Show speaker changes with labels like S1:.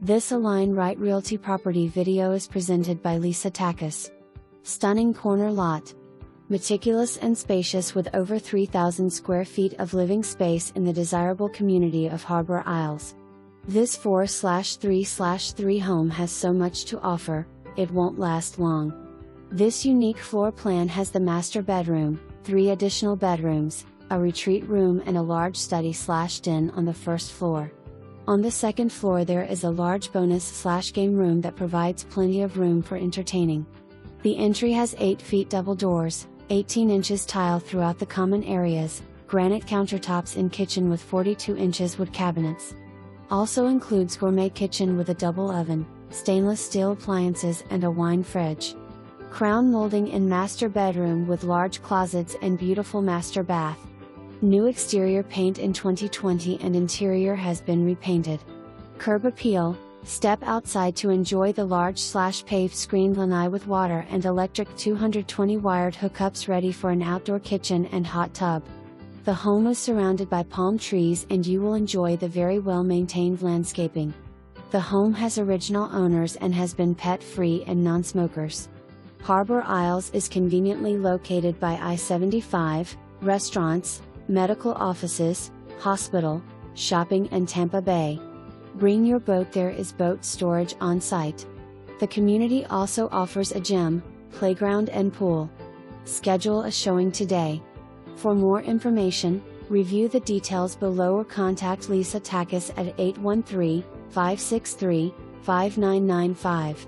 S1: This Align Right Realty property video is presented by Lisa Takis. Stunning corner lot. Meticulous and spacious with over 3,000 square feet of living space in the desirable community of Harbour Isles. This 4/3/3 home has so much to offer, it won't last long. This unique floor plan has the master bedroom, 3 additional bedrooms, a retreat room and a large study/den on the first floor. On the second floor there is a large bonus/game room that provides plenty of room for entertaining. The entry has 8 feet double doors, 18 inches tile throughout the common areas, granite countertops in kitchen with 42 inches wood cabinets. Also includes gourmet kitchen with a double oven, stainless steel appliances and a wine fridge. Crown molding in master bedroom with large closets and beautiful master bath. New exterior paint in 2020 and interior has been repainted. Curb appeal, step outside to enjoy the large/paved screened lanai with water and electric 220 wired hookups ready for an outdoor kitchen and hot tub. The home is surrounded by palm trees and you will enjoy the very well maintained landscaping. The home has original owners and has been pet-free and non-smokers. Harbour Isles is conveniently located by I-75, restaurants, medical offices, hospital, shopping and Tampa Bay. Bring your boat, there is boat storage on site. The community also offers a gym, playground and pool. Schedule a showing today. For more information, review the details below or contact Lisa Takis at 813-563-5995.